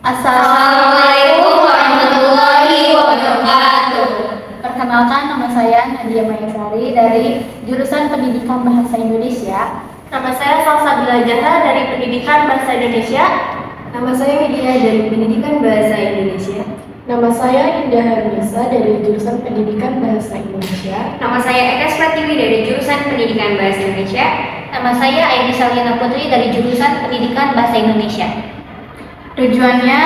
Assalamualaikum warahmatullahi wabarakatuh. Perkenalkan, nama saya Nadia Mayasari dari jurusan Pendidikan Bahasa Indonesia. Nama saya Salsabila Jahra dari Pendidikan Bahasa Indonesia. Nama saya Widya dari Pendidikan Bahasa Indonesia. Nama saya Indah Harnisa dari jurusan Pendidikan Bahasa Indonesia. Nama saya Eka Pratiwi dari jurusan Pendidikan Bahasa Indonesia. Nama saya Aini Saliana Putri dari jurusan Pendidikan Bahasa Indonesia. Tujuannya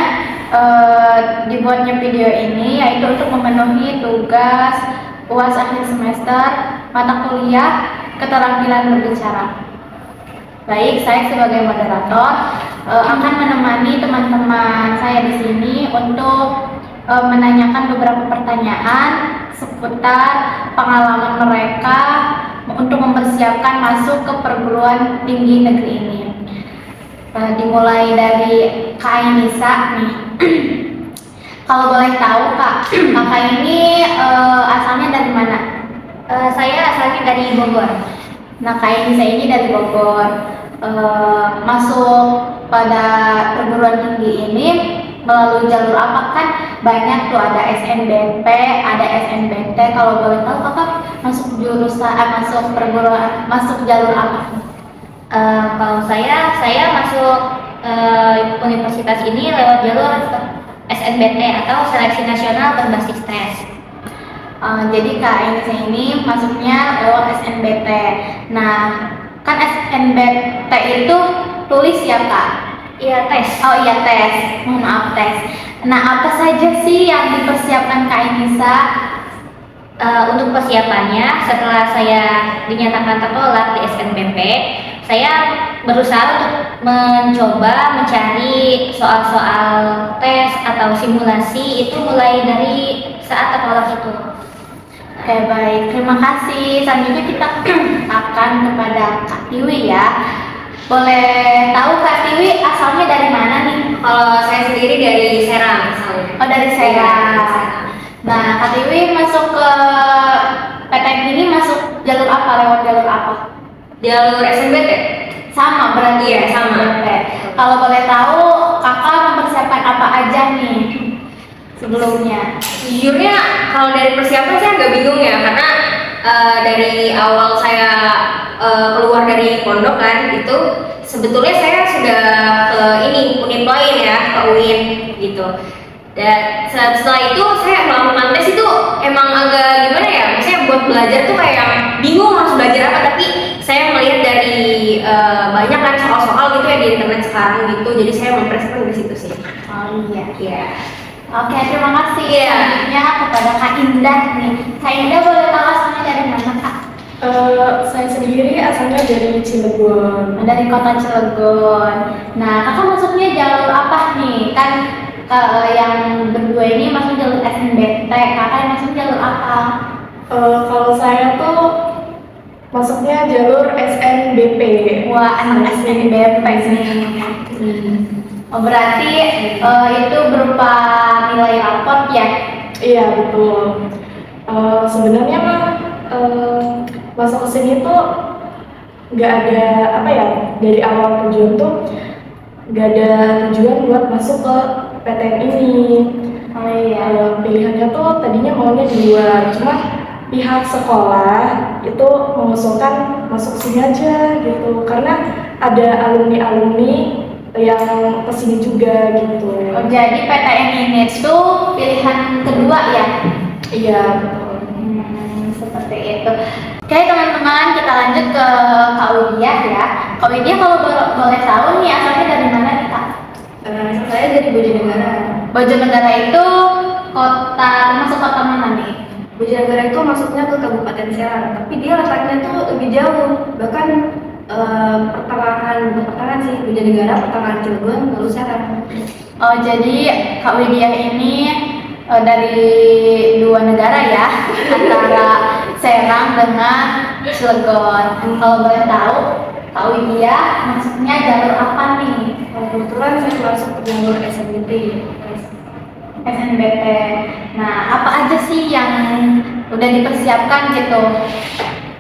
dibuatnya video ini yaitu untuk memenuhi tugas UAS akhir semester mata kuliah keterampilan berbicara. Baik, saya sebagai moderator akan menemani teman-teman saya di sini untuk menanyakan beberapa pertanyaan seputar pengalaman mereka untuk mempersiapkan masuk ke perguruan tinggi negeri ini. Dimulai dari Kak Ainisa nih. Kalau boleh tahu Kak, Kakak ini asalnya dari mana? Saya asalnya dari Bogor. Nah, Kak Ainisa ini dari Bogor. Masuk pada perguruan tinggi ini melalui jalur apa? Kan banyak tuh, ada SNBP, ada SNBT. Kalau boleh tahu Kakak masuk masuk perguruan, masuk jalur apa? Kalau saya masuk universitas ini lewat jalur SNBT atau Seleksi Nasional Berbasis Tes. Jadi Kak Ainisa ini masuknya lewat SNBT. Nah, kan SNBT itu tulis ya Kak? Iya, tes. Oh iya, tes. Mohon maaf, tes. Nah, apa saja sih yang dipersiapkan Kak Ainisa? Untuk persiapannya, setelah saya dinyatakan tertolak di SNBP, saya berusaha untuk mencoba mencari soal-soal tes atau simulasi itu mulai dari saat tertolak itu. Oke, baik. Terima kasih. Selanjutnya kita akan kepada Kak Tiwi ya. Boleh tahu Kak Tiwi asalnya dari mana nih? Kalau saya sendiri dari Serang asalnya. Oh, dari Serang. Nah, Kak Tiwi masuk ke PTN ini masuk jalur apa? Lewat jalur apa? Jalur SNBT. Sama berarti Iya, sama. Kalau boleh tahu kakak mempersiapkan apa aja nih sebelumnya? Sejujurnya kalau dari persiapan saya agak bingung ya, karena dari awal saya keluar dari pondok kan, itu sebetulnya saya sudah ke Unip lain ya, ke UIN gitu. Dan setelah itu saya melakukan tes itu emang agak gimana ya, maksudnya buat belajar tuh kayak bingung harus belajar apa, tapi saya melihat dari banyak kan soal-soal gitu ya di internet sekarang gitu, jadi saya mempersiapkan di situ sih. Oh iya. Iya. Oke, terima kasih. Iya. Selanjutnya kepada Kak Indah nih. Kak Indah boleh tahu asalnya dari mana Kak? Saya sendiri asalnya dari Cilegon. Dari kota Cilegon. Nah, kakak masuknya jalur apa nih? Kan yang berdua ini masuk jalur SNBT. Kakak yang masuk jalur apa? Kalau saya tuh masuknya jalur SNBP. Wah, anak SNBP nih. Oh, berarti itu berupa nilai raport ya? Iya, betul. Sebenarnya mah masuk ke sini tuh nggak ada apa ya, dari awal tujuan tuh nggak ada tujuan buat masuk ke PTN ini. Oh iya. Pilihannya tuh tadinya maunya di luar, cuma pihak sekolah itu mengusulkan masuk sini aja gitu, karena ada alumni-alumni yang kesini juga gitu. Oh, jadi PTN ini tuh pilihan kedua ya? Iya, betul. Seperti itu. Oke teman-teman, kita lanjut ke Kak Widya ya. Kak Widya kalau boleh tahu nih asalnya dari mana nih Kak? Saya dari Bojonegara. Bojonegara itu kota, termasuk kota mana nih? Bojonegara itu masuknya ke Kabupaten Serang, tapi dia letaknya tuh lebih jauh. Bahkan pertengahan sih, Bojonegara, pertengahan Cilegon, lalu Serang. Oh, jadi Kak Widya ini dari dua negara ya, antara Serang dengan Cilegon. Kalau boleh tahu, Kak Widya masuknya jalur apa nih? Kebetulan saya masuk ke jalur SNBT. SNBT. Nah, apa aja sih yang udah dipersiapkan gitu?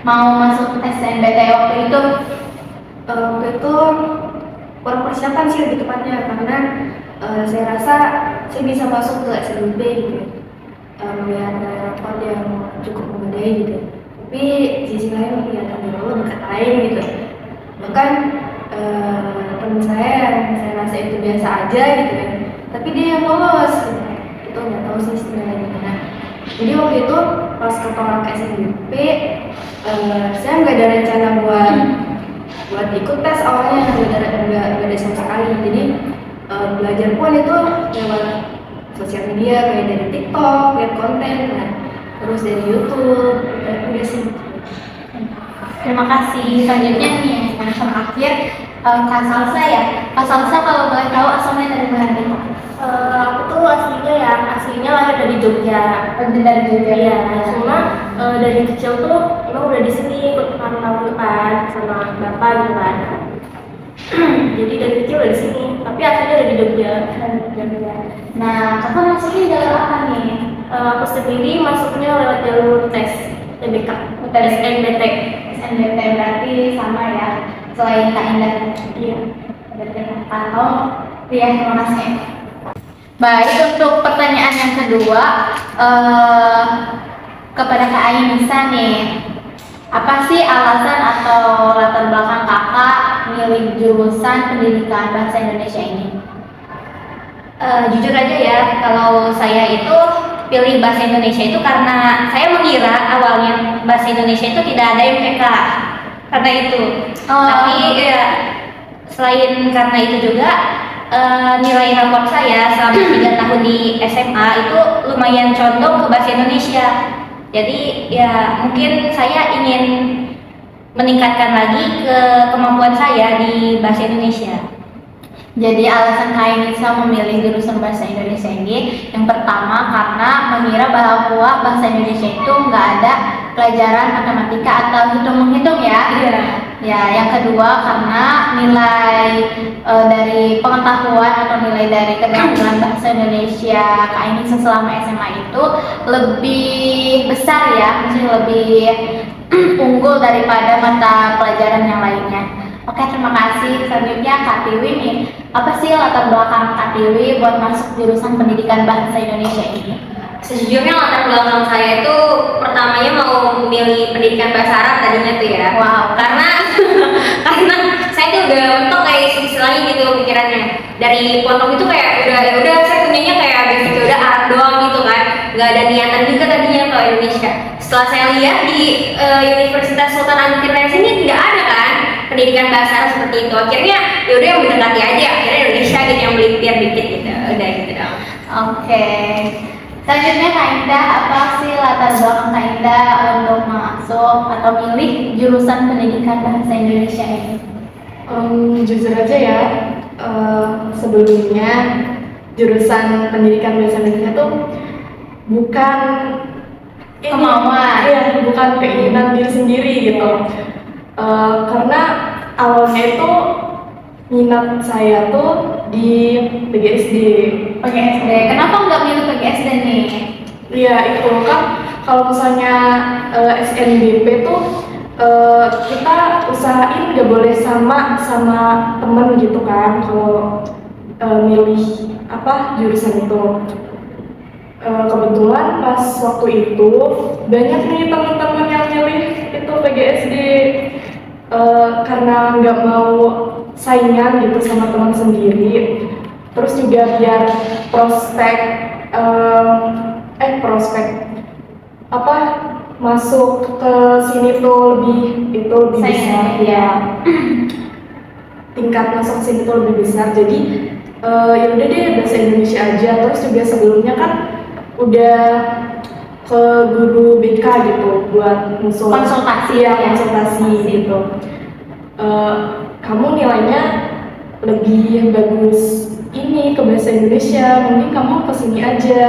Mau masuk SNBT waktu itu? Waktu itu kurang persiapan sih lebih tepatnya, karena saya rasa saya bisa masuk ke SNMP gitu ya. Melihat rapor yang cukup memadai gitu. Tapi sisi lain melihat ada dekat lain gitu. Bahkan teman saya yang saya rasa itu biasa aja gitu kan, tapi dia yang lolos gitu. Itu nggak tahu sih sebenarnya gimana. Jadi waktu itu pas ketolak SNMP, saya nggak ada rencana buat ikut tes awalnya, nggak ada sama sekali. Jadi belajar pun itu lewat sosial media kayak dari TikTok, lihat konten, nah, terus dari YouTube, udah sih. Terima kasih. Selanjutnya nih, yang terakhir, Kak Salsa ya. Kak Salsa kalau boleh tahu asalnya dari mana nih? Aku tuh aslinya lahir dari Jogja. Dari Jogja. Iya, cuma dari kecil tuh emang udah di sini ikut tahun kan sama bapak gitu kan. Jadi dari kecil udah di sini, tapi aslinya dari Jogja. Nah, kakak masuknya jalur apa nih? Aku sendiri masuknya lewat jalur tes TBK, tes SNBT. SNBT berarti sama ya, selain Kak Indah. Iya. Atau ya, terima kasih. Baik, untuk pertanyaan yang kedua kepada Kak Ainisa nih, apa sih alasan atau latar belakang kakak milih jurusan pendidikan bahasa Indonesia ini? Jujur aja ya, kalau saya itu pilih bahasa Indonesia itu karena saya mengira awalnya bahasa Indonesia itu tidak ada MTK karena itu. Tapi ya, selain karena itu juga nilai raport saya selama 3 tahun di SMA itu lumayan condong ke bahasa Indonesia. Jadi ya mungkin saya ingin meningkatkan lagi kemampuan saya di bahasa Indonesia. Jadi alasan Kak Ainisa memilih jurusan bahasa Indonesia ini, yang pertama karena mengira bahwa bahasa Indonesia itu nggak ada pelajaran matematika atau hitung-menghitung ya. Ya, yang kedua karena nilai dari pengetahuan atau nilai dari keterampilan bahasa Indonesia Kak Ainisa selama SMA itu lebih besar ya, maksudnya lebih unggul daripada mata pelajaran yang lainnya. Oke, terima kasih. Selanjutnya Kak Tiwi nih, apa sih latar belakang Kak Tiwi buat masuk jurusan pendidikan bahasa Indonesia ini? Sejujurnya latar belakang saya itu pertamanya mau memilih pendidikan bahasa Arab tadinya tuh ya. Wow. Karena saya tuh udah mentok kayak istilahnya gitu pikirannya. Dari pondok itu kayak udah saya punyanya kayak basic udah Arab doang gitu kan. Nggak ada niatan juga tadinya ke Indonesia. Setelah saya lihat di Universitas Sultan Agung ini tidak ada kan pendidikan bahasa Arab seperti itu. Akhirnya yaudah yang mendekati aja. Akhirnya Indonesia gitu yang melipir dikit gitu. Udah gitu dong. Oke. Selanjutnya Kak Indah, apa sih latar belakang Kak Indah untuk masuk atau milih jurusan pendidikan bahasa Indonesia ini? Jujur aja ya, sebelumnya jurusan pendidikan bahasa Indonesia tuh bukan Kemauan. Iya, bukan keinginan diri sendiri gitu. Karena awalnya itu minat saya tuh di PGSD. PGSD. Kenapa nggak milih PGSD nih? Iya, itu kan kalau misalnya SNBP tuh kita usahain nggak boleh sama temen gitu kan kalau milih jurusan itu. Kebetulan pas waktu itu banyak nih teman-teman yang milih itu PGSD karena nggak mau saingan gitu sama teman sendiri. Terus juga biar prospek masuk ke sini tuh lebih besar ya. Tingkat masuk sini tuh lebih besar. Jadi ya udah deh bahasa Indonesia aja. Terus juga sebelumnya kan udah ke guru BK gitu buat konsultasi gitu. Kamu nilainya lebih bagus ini ke bahasa Indonesia, mending kamu kesini aja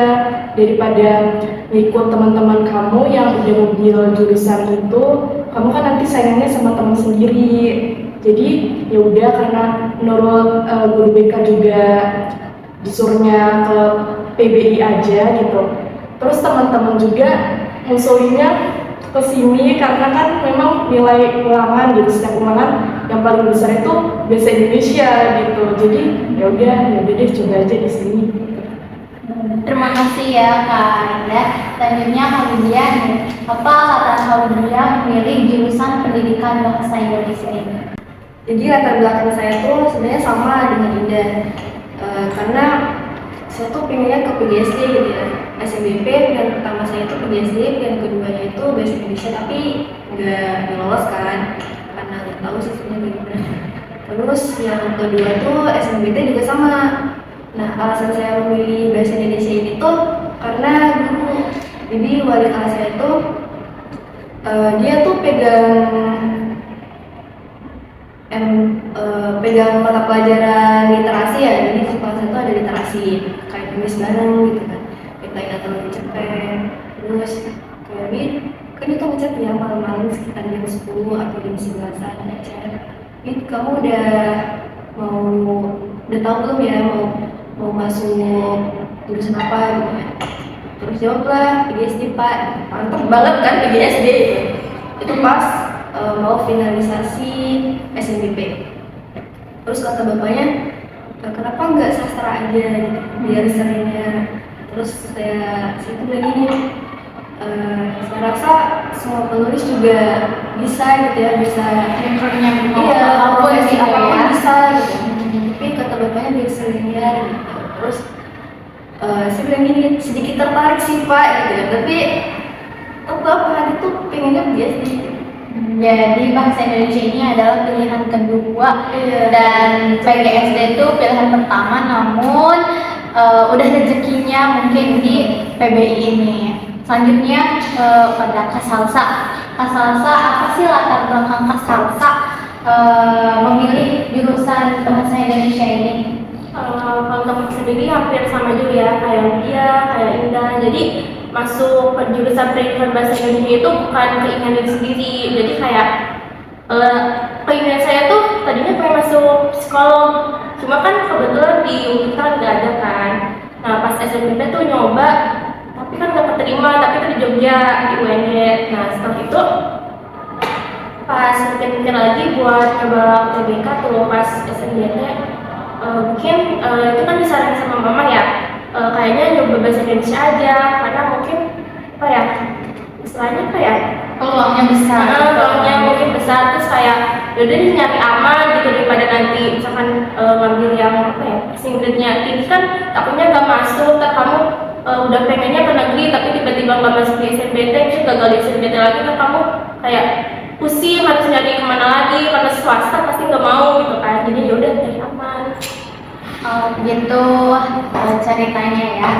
daripada ngikut teman-teman kamu yang udah ngambil jurusan itu. Kamu kan nanti sayangnya sama teman sendiri. Jadi ya udah, karena menurut guru BK juga disuruhnya ke PBI aja gitu. Terus teman-teman juga ngusulinnya ke sini karena kan memang nilai ulangan gitu, setiap ulangan yang paling besar itu bahasa Indonesia gitu. Jadi ya udah deh coba aja di sini. Terima kasih ya Kak Indah. Selanjutnya Kak Widya nih, apa latar Kak Widya memilih jurusan pendidikan bahasa Indonesia ini? Jadi latar belakang saya tuh sebenarnya sama dengan Indah. Karena saya tuh pengennya ke PGSD gitu ya, SNBP. Pilihan pertama saya itu PGSD, pilihan keduanya itu bahasa Indonesia, tapi nggak lolos kan, karena nggak tahu sistemnya gimana. Terus yang kedua tuh SNBT juga sama. Nah, alasan saya memilih bahasa Indonesia ini tuh karena guru. Jadi wali kelas saya tuh dia tuh pegang mata pelajaran literasi ya. Jadi di kelas itu ada literasi, kayak tulis bareng gitu kan, kita ingat lebih cepet. Terus kayak kan itu ngechat ya malam-malam sekitar jam 10 atau jam 11-an ngechat. Kamu udah tahu belum ya mau masuk jurusan apa gitu kan? Terus jawablah PGSD Pak. Mantap banget kan PGSD itu pas mau finalisasi SNBP. Terus kata bapaknya, kenapa nggak sastra aja gitu, biar seringnya. Terus saya bilang gini, saya rasa semua penulis juga bisa gitu ya, bisa profesi apapun bisa gitu. Tapi kata bapaknya biar seringnya gitu. Terus saya bilang gini, sedikit tertarik sih Pak gitu, tapi tetap hati tuh pengennya biasa. Jadi bahasa Indonesia ini adalah pilihan kedua dan PGSD itu pilihan pertama, namun udah rezekinya mungkin di PBI ini. Selanjutnya pada Kasalsa. Kasalsa, apa sih latar belakang Kasalsa memilih jurusan bahasa Indonesia ini? Kalau teman sendiri hampir sama juga ya, kayak dia, kayak Indah. Jadi masuk ke jurusan pendidikan bahasa Indonesia itu bukan keinginan diri sendiri. Jadi kayak keinginan saya tuh tadinya pengen masuk psikolog, cuma kan kebetulan di UNITA nggak ada kan. Nah pas SMP tuh nyoba, tapi kan nggak keterima, tapi itu di Jogja di UNY. Nah setelah itu pas mikir lagi buat coba UTBK tuh pas SNBT, mungkin itu kan disarankan sama mama ya, kayaknya nyoba bahasa Indonesia aja karena mungkin apa ya istilahnya apa ya, Peluangnya besar. peluangnya mungkin besar. Terus kayak yaudah nih nyari aman gitu daripada nanti misalkan ngambil yang apa ya singkatnya tinggi kan takutnya nggak masuk, tak kamu udah pengennya ke negeri tapi tiba-tiba nggak masuk di SNBT, terus gagal di SNBT lagi, kan kamu kayak pusing harus nyari kemana lagi, karena swasta pasti nggak mau gitu kan. Jadi yaudah cari aman. Gitu ceritanya ya.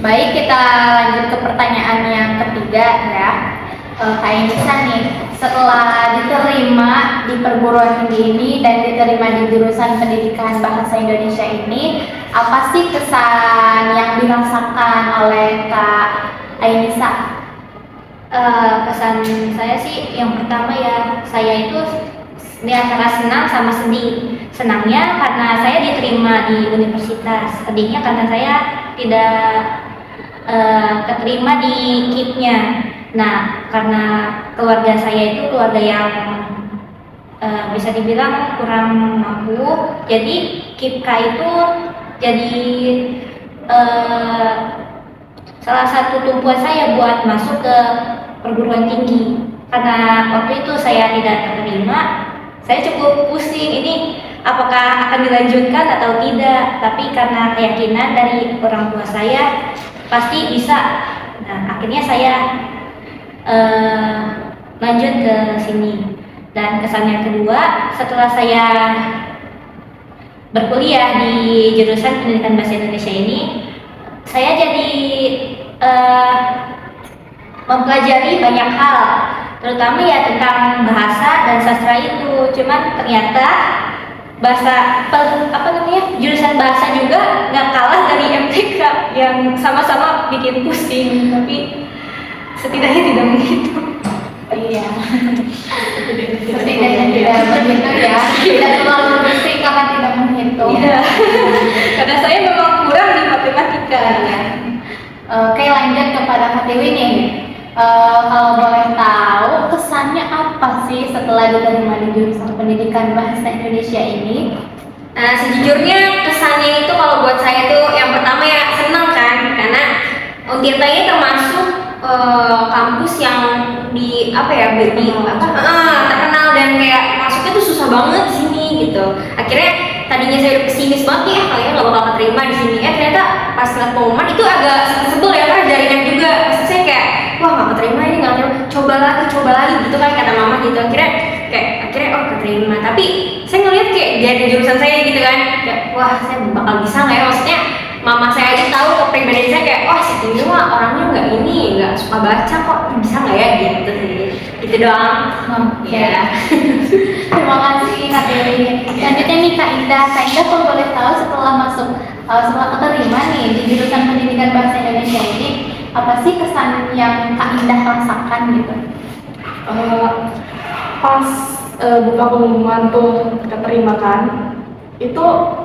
Baik, kita lanjut ke pertanyaan yang ketiga ya. Kak Inisa nih, setelah diterima di perguruan tinggi ini dan diterima di jurusan pendidikan bahasa Indonesia ini, apa sih kesan yang dirasakan oleh Kak Inisa? Kesan saya sih yang pertama ya, saya itu di antara senang sama sedih. Senangnya karena saya diterima di universitas, sedihnya karena saya tidak keterima di KIP-nya. Nah, karena keluarga saya itu keluarga yang bisa dibilang kurang mampu, jadi KIPK itu jadi salah satu tumpuan saya buat masuk ke perguruan tinggi. Karena waktu itu saya tidak terima, saya cukup pusing ini apakah akan dilanjutkan atau tidak. Tapi karena keyakinan dari orang tua saya pasti bisa, nah akhirnya saya lanjut ke sini. Dan kesan yang kedua, setelah saya berkuliah di jurusan pendidikan bahasa Indonesia ini, saya jadi mempelajari banyak hal, terutama ya tentang bahasa dan sastra itu. Cuman ternyata jurusan bahasa juga nggak kalah dari MTK yang sama-sama bikin pusing, tapi setidaknya tidak begitu. Iya. Setidaknya tidak begitu ya. Tidak terlalu pusing karena tidak menghitung. Iya. Karena saya memang kurang di matematika. Ya. Oke, lanjut kepada Kak Tiwi nih. Kalau boleh tahu kesannya apa sih sih setelah diterima di jurusan pendidikan bahasa Indonesia ini? Nah, sejujurnya kesannya itu kalau buat saya tuh yang pertama ya senang kan, karena Untirta ini termasuk kampus yang di apa ya, terkenal dan kayak masuknya tuh susah banget di sini gitu. Akhirnya tadinya saya udah pesimis banget nih, kayaknya nggak bakal keterima di sini. Ternyata pas ngeliat pengumuman itu agak sebel ya, karena jaringan juga. Maksud saya kayak wah nggak keterima ini, nggak keterima, coba lagi gitu kan kata mama gitu. Akhirnya oh keterima. Tapi saya ngeliat kayak dari jurusan saya gitu kan, kayak wah saya bakal bisa nggak ya, maksudnya mama saya aja tahu kepribadian saya kayak wah si Tinggi mah orangnya nggak suka baca kok, bisa nggak ya gitu sih, gitu doang. Ya. Terima kasih Kak Dewi. Selanjutnya nih Kak Indah kalau boleh tahu setelah keterima nih di jurusan pendidikan bahasa Indonesia ini, apa sih kesan yang Kak Indah rasakan gitu? Pas buka pengumuman tuh keterima kan, itu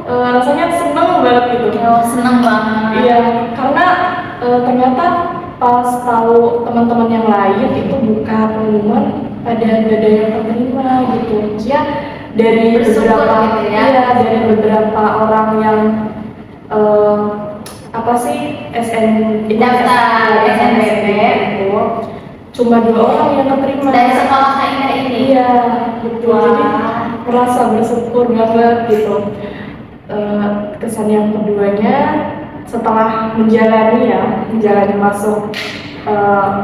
rasanya seneng banget gitu. Oh, seneng banget. Iya, karena ternyata pas tahu teman-teman yang lain itu buka pengumuman ada yang keterima gitu. Ya dari Bersyukur beberapa gitu ya. iya, dari beberapa orang yang Daftar SNBP itu cuma 2 orang yang keterima dari sekolah Kak Indah ini. iya betul. Jadi merasa bersyukur banget gitu. Kesan yang keduanya setelah menjalani masuk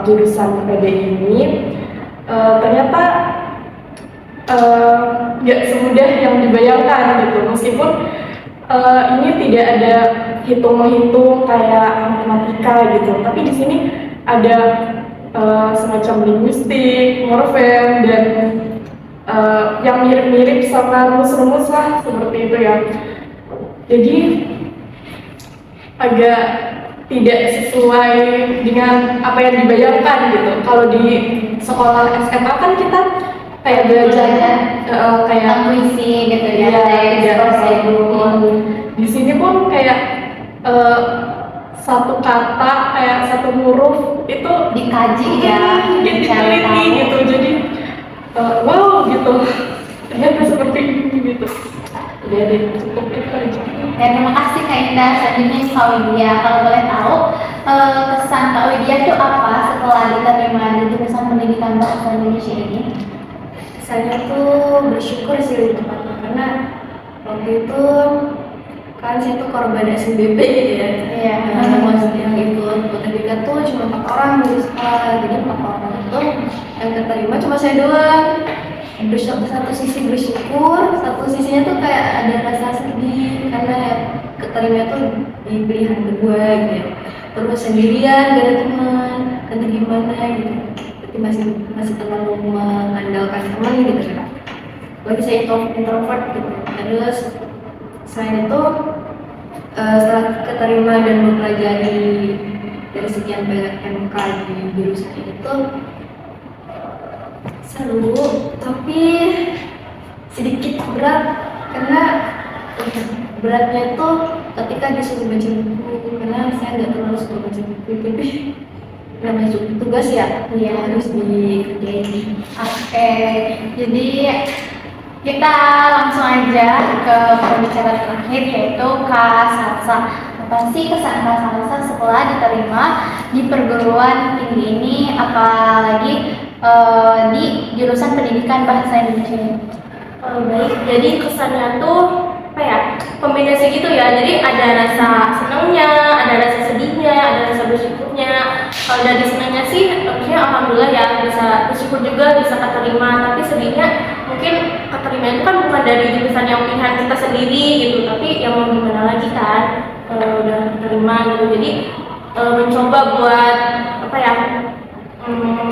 jurusan PD ini, ternyata nggak semudah yang dibayangkan gitu. Meskipun ini tidak ada hitung-menghitung kayak matematika gitu, tapi di sini ada semacam linguistik, morfem, dan yang mirip-mirip sama rumus-rumus lah seperti itu ya. Jadi agak tidak sesuai dengan apa yang dibayangkan gitu. Kalau di sekolah SMA kan kita kayak belajar kayak puisi gitu ya, tidak prosedur. Di sini pun kayak satu kata kayak satu huruf itu Dikaji ya, dicari diteliti tahu. gitu. Jadi wow gitu, ternyata seperti ini gitu. Jadi cukup itu aja. Ya, terima kasih Kak Indah. Selanjutnya Kak Widya, kalau boleh tahu kesan Kak Widya itu apa setelah diterima di jurusan pendidikan bahasa Indonesia ini? Saya tuh bersyukur sih lebih tepatnya, karena waktu itu kan saya tuh korban SNBP gitu ya. Iya. Maksud yang ikut UTBK tuh cuma 4 orang di sekolah, jadi 4 orang itu yang keterima cuma saya doang. Satu sisi bersyukur, satu sisinya tuh kayak ada rasa sedih karena ya keterima tuh di pilihan kedua gitu ya. Terus sendirian, gak ada teman, nanti gimana gitu. Berarti masih terlalu mengandalkan teman gitu kan. Lagi saya introvert gitu. Terus selain itu setelah keterima dan mempelajari dari sekian banyak MK di jurusan ini tuh seru, tapi sedikit berat karena beratnya tuh ketika disuruh baca buku, karena saya nggak terlalu suka baca buku, tapi namanya tugas ya, harus dikerjain. Oke, jadi kita langsung aja ke pembicaraan terakhir, yaitu Kak Salsa. Apa sih kesan Kak Salsa setelah diterima di perguruan tinggi ini, apalagi di jurusan pendidikan bahasa Indonesia? Baik, jadi kesannya tuh apa ya, kombinasi gitu ya. Jadi ada rasa senangnya, ada rasa sedihnya, ada rasa bersyukurnya. Kalau dari senangnya sih, maksudnya alhamdulillah ya bisa bersyukur juga bisa keterima. Tapi sedihnya mungkin keterima itu kan bukan dari jurusan yang pilihan kita sendiri gitu, tapi yang mau gimana lagi kan, udah keterima gitu. Jadi mencoba buat apa ya,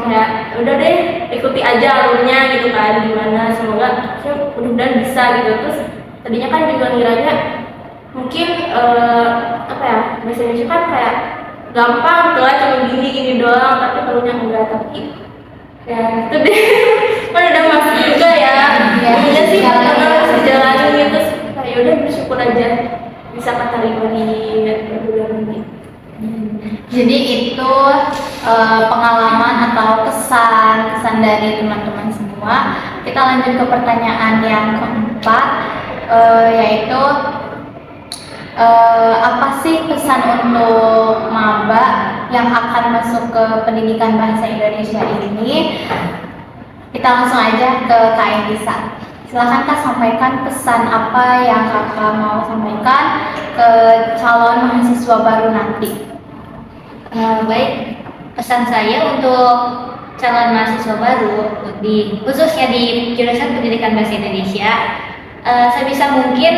kayak udah deh ikuti aja alurnya gitu kan, gimana semoga mudah-mudahan bisa gitu. Terus tadinya kan juga ngiranya mungkin apa ya, bahasa Indonesia kan kayak gampang gitu lah, cuma gini doang, tapi tahunya enggak. Tapi ya itu deh kan udah masuk juga ya, udah sih harus dijalanin gitu. Kayak udah bersyukur aja bisa keterima di perguruan ini. Jadi itu pengalaman atau kesan pesan dari teman-teman semua. Kita lanjut ke pertanyaan yang keempat, yaitu apa sih pesan untuk maba yang akan masuk ke pendidikan bahasa Indonesia ini? Kita langsung aja ke Kak Elisa. Silahkan Kak sampaikan pesan apa yang Kakak mau sampaikan ke calon mahasiswa baru nanti. Baik, pesan saya untuk calon mahasiswa baru khususnya di jurusan pendidikan bahasa Indonesia, sebisa mungkin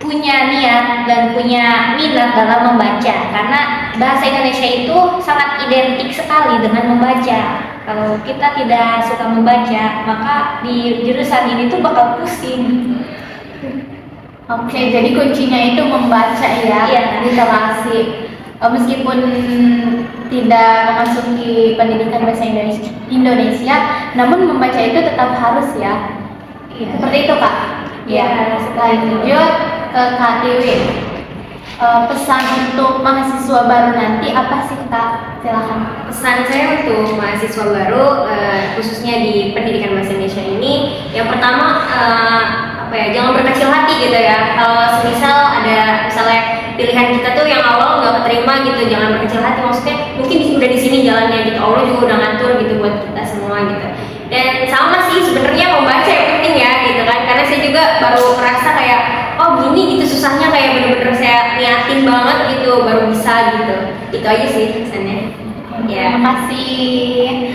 punya niat dan punya minat dalam membaca, karena bahasa Indonesia itu sangat identik sekali dengan membaca. Kalau kita tidak suka membaca, maka di jurusan ini tuh bakal pusing. Oke, jadi kuncinya itu membaca ya, Iya. literasi. Meskipun tidak memasuki pendidikan bahasa Indonesia, namun membaca itu tetap harus ya. Iya. Seperti itu Kak. Iya. Lanjut ke Kak Dewi. Pesan untuk mahasiswa baru nanti apa sih Kak? Silakan. Pesan saya untuk mahasiswa baru, khususnya di pendidikan bahasa Indonesia ini, yang pertama jangan berkecil hati gitu ya. Kalau semisal ada misalnya pilihan kita tuh yang awal nggak keterima gitu, jangan berkecil hati. Maksudnya mungkin udah di sini jalannya gitu, Allah juga udah ngatur gitu buat kita semua gitu. Dan sama sih sebenarnya membaca yang penting ya gitu kan, karena saya juga baru merasa kayak oh gini gitu susahnya, kayak bener-bener saya niatin banget gitu baru bisa gitu. Itu aja sih pesannya. Ya. Terima kasih.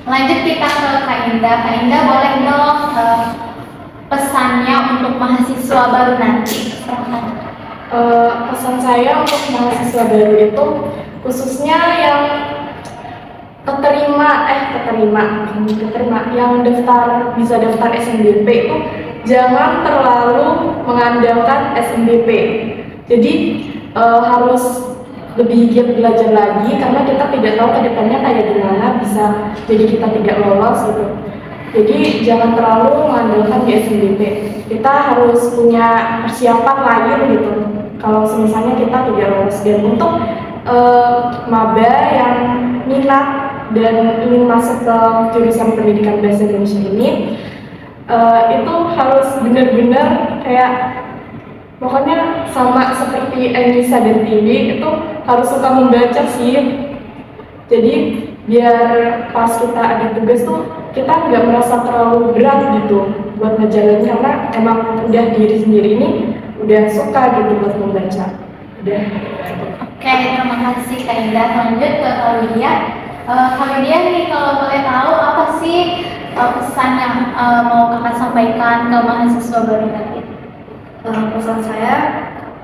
Lanjut kita ke Kak Indah. Kak Indah boleh dong pesannya untuk mahasiswa baru nanti. Silakan. Pesan saya untuk mahasiswa baru itu khususnya yang keterima yang bisa daftar SNBP itu jangan terlalu mengandalkan SNBP. Jadi harus lebih giat belajar lagi, karena kita tidak tahu ke depannya kayak gimana, bisa jadi kita tidak lolos gitu. Jadi jangan terlalu mengandalkan di SNBP. Kita harus punya persiapan lain gitu kalau misalnya kita tidak lolos. Dan untuk maba yang minat dan ingin masuk ke jurusan pendidikan bahasa Indonesia ini, itu harus benar-benar kayak pokoknya sama seperti Elisa dan Tiwi, itu harus suka membaca sih. Jadi biar pas kita ada tugas tuh kita nggak merasa terlalu berat gitu buat ngejalanin, karena emang udah diri sendiri ini udah suka gitu buat membaca. Udah. Oke, terima kasih Kak Indah. Lanjut ke Claudia. Claudia nih, kalau boleh tahu apa sih pesan yang mau Kakak sampaikan ke mahasiswa baru nanti? Pesan saya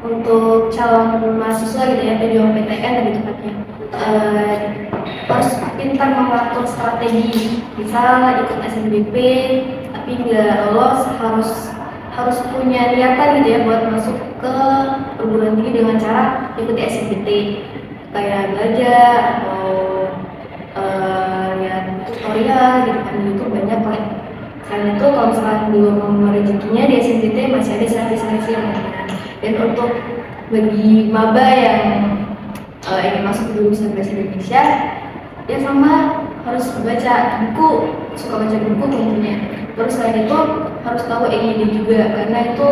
untuk calon mahasiswa gitu ya, pejuang PTN lebih tepatnya, harus pintar mengatur strategi. Misal ikut SNBP tapi nggak lolos, harus punya niatan gitu ya buat masuk ke perguruan tinggi dengan cara ikuti SNBT, kayak belajar atau lihat tutorial gitu kan, itu banyak lah. Selain itu kalau misalkan belum rezekinya di SNBT masih ada seleksi yang lainnya. Dan untuk bagi maba yang ingin masuk ke jurusan bahasa Indonesia, ya sama harus baca buku, suka baca buku tentunya. Terus selain itu harus tahu EYD juga, karena itu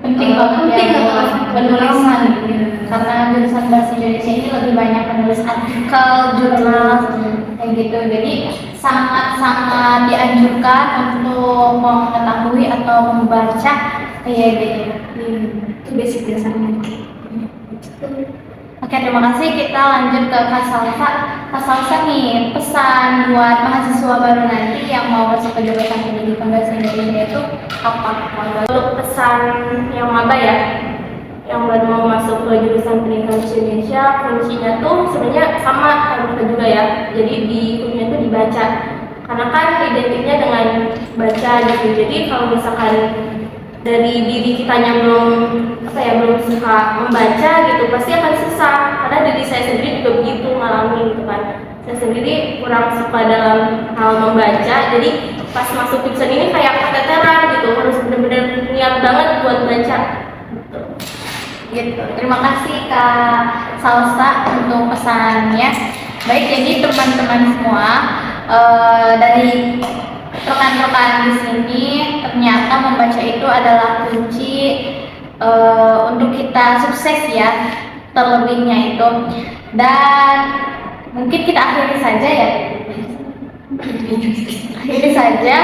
Penting banget ya penulisan. Iya. Karena jurusan bahasa Indonesia ini lebih banyak menulis artikel, jurnal, kayak gitu. Jadi sangat-sangat dianjurkan untuk mengetahui atau membaca EYD. Itu basic dasarnya. Oke, terima kasih. Kita lanjut ke Kak Salsa. Kak Salsa nih, pesan buat mahasiswa baru nanti yang mau masuk ke jurusan pendidikan bahasa Indonesia itu apa? Untuk pesan yang maba ya, yang baru mau masuk ke jurusan pendidikan bahasa Indonesia, kuncinya tuh sebenarnya sama kayak kita juga ya. Jadi di kuncinya tuh dibaca, karena kan identiknya dengan baca gitu. Jadi kalau misalkan dari diri kitanya belum suka membaca gitu, pasti akan susah. Karena dari saya sendiri juga begitu ngalamin gitu kan. Saya sendiri kurang suka dalam hal membaca, jadi pas masuk jurusan ini kayak keteteran gitu, harus benar-benar niat banget buat baca. Gitu. Terima kasih Kak Salsa untuk pesannya. Baik, jadi teman-teman semua, dari rekan-rekan di sini ternyata membaca itu adalah kunci untuk kita sukses ya, terlebihnya itu. Dan mungkin kita akhiri saja ya. Akhiri saja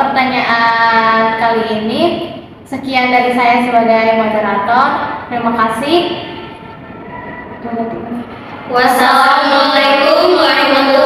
pertanyaan kali ini. Sekian dari saya sebagai moderator. Terima kasih. Wassalamualaikum warahmatullahi